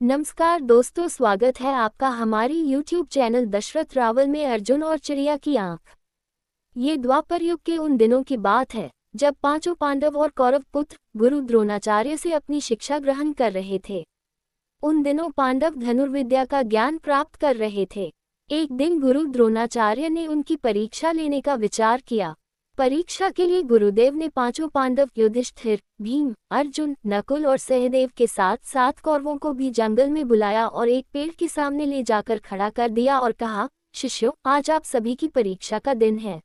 नमस्कार दोस्तों, स्वागत है आपका हमारी YouTube चैनल दशरथ रावल में अर्जुन और चिड़िया की आंख। ये द्वापर युग के उन दिनों की बात है जब पांचों पांडव और कौरव पुत्र गुरु द्रोणाचार्य से अपनी शिक्षा ग्रहण कर रहे थे। उन दिनों पांडव धनुर्विद्या का ज्ञान प्राप्त कर रहे थे। एक दिन गुरु द्रोणाचार्य ने उनकी परीक्षा लेने का विचार किया। परीक्षा के लिए गुरुदेव ने पांचों पांडव युधिष्ठिर, भीम, अर्जुन, नकुल और सहदेव के साथ 7 कौरवों को भी जंगल में बुलाया और एक पेड़ के सामने ले जाकर खड़ा कर दिया और कहा, शिष्यों, आज आप सभी की परीक्षा का दिन है।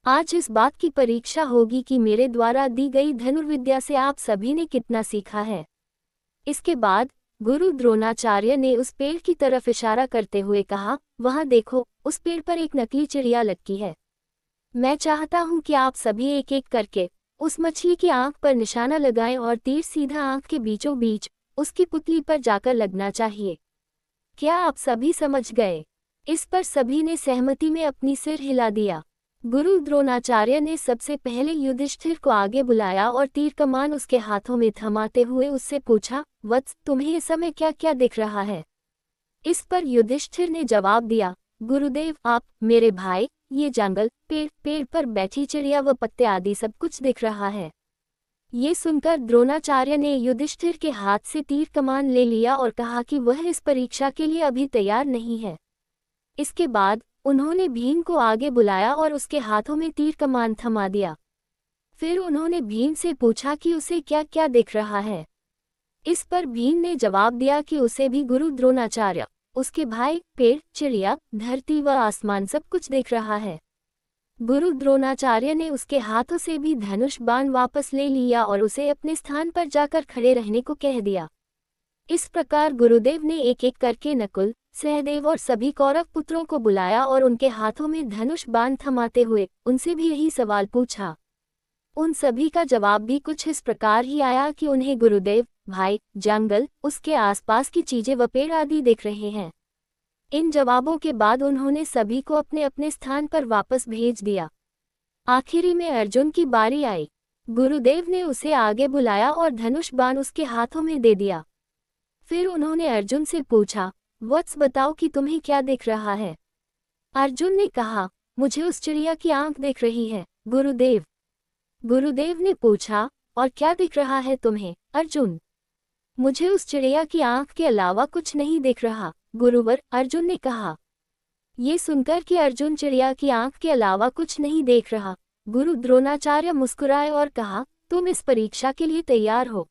आज इस बात की परीक्षा होगी कि मेरे द्वारा दी गई धनुर्विद्या से आप सभी ने कितना सीखा है। इसके बाद गुरु द्रोणाचार्य ने उस पेड़ की तरफ इशारा करते हुए कहा, वहां देखो, उस पेड़ पर एक नकली चिड़िया लटकी है। मैं चाहता हूं कि आप सभी एक एक करके उस मछली की आंख पर निशाना लगाएं और तीर सीधा आंख के बीचों बीच उसकी पुतली पर जाकर लगना चाहिए। क्या आप सभी समझ गए? इस पर सभी ने सहमति में अपनी सिर हिला दिया। गुरु द्रोणाचार्य ने सबसे पहले युधिष्ठिर को आगे बुलाया और तीर कमान उसके हाथों में थमाते हुए उससे पूछा, वत्स, तुम्हें इस समय क्या क्या दिख रहा है? इस पर युधिष्ठिर ने जवाब दिया, गुरुदेव, आप, मेरे भाई, ये जंगल, पेड़ पर बैठी चिड़िया व पत्ते आदि सब कुछ दिख रहा है। ये सुनकर द्रोणाचार्य ने युधिष्ठिर के हाथ से तीर कमान ले लिया और कहा कि वह इस परीक्षा के लिए अभी तैयार नहीं है। इसके बाद उन्होंने भीम को आगे बुलाया और उसके हाथों में तीर कमान थमा दिया। फिर उन्होंने भीम से पूछा कि उसे क्या क्या दिख रहा है। इस पर भीम ने जवाब दिया कि उसे भी गुरु द्रोणाचार्य, उसके भाई, पेड़, चिड़िया, धरती व आसमान सब कुछ दिख रहा है। गुरु द्रोणाचार्य ने उसके हाथों से भी धनुष बाण वापस ले लिया और उसे अपने स्थान पर जाकर खड़े रहने को कह दिया। इस प्रकार गुरुदेव ने एक एक करके नकुल, सहदेव और सभी कौरव पुत्रों को बुलाया और उनके हाथों में धनुष बाण थमाते हुए उनसे भी यही सवाल पूछा। उन सभी का जवाब भी कुछ इस प्रकार ही आया कि उन्हें गुरुदेव, भाई, जंगल, उसके आसपास की चीजें व पेड़ आदि दिख रहे हैं। इन जवाबों के बाद उन्होंने सभी को अपने अपने स्थान पर वापस भेज दिया। आखिरी में अर्जुन की बारी आई। गुरुदेव ने उसे आगे बुलाया और धनुष बाण उसके हाथों में दे दिया। फिर उन्होंने अर्जुन से पूछा, वत्स, बताओ कि तुम्हें क्या दिख रहा है? अर्जुन ने कहा, मुझे उस चिड़िया की आंख दिख रही है, गुरुदेव। गुरुदेव ने पूछा, और क्या दिख रहा है तुम्हें, अर्जुन? मुझे उस चिड़िया की आंख के अलावा कुछ नहीं दिख रहा, गुरुवर, अर्जुन ने कहा। ये सुनकर कि अर्जुन चिड़िया की आंख के अलावा कुछ नहीं देख रहा, गुरु द्रोणाचार्य मुस्कुराए और कहा, तुम इस परीक्षा के लिए तैयार हो।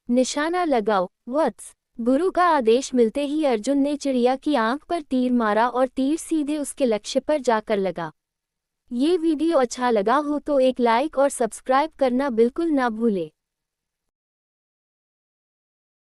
निशाना लगाओ, वत्स। गुरु का आदेश मिलते ही अर्जुन ने चिड़िया की आंख पर तीर मारा और तीर सीधे उसके लक्ष्य पर जाकर लगा। ये वीडियो अच्छा लगा हो तो एक लाइक और सब्सक्राइब करना बिल्कुल ना भूले।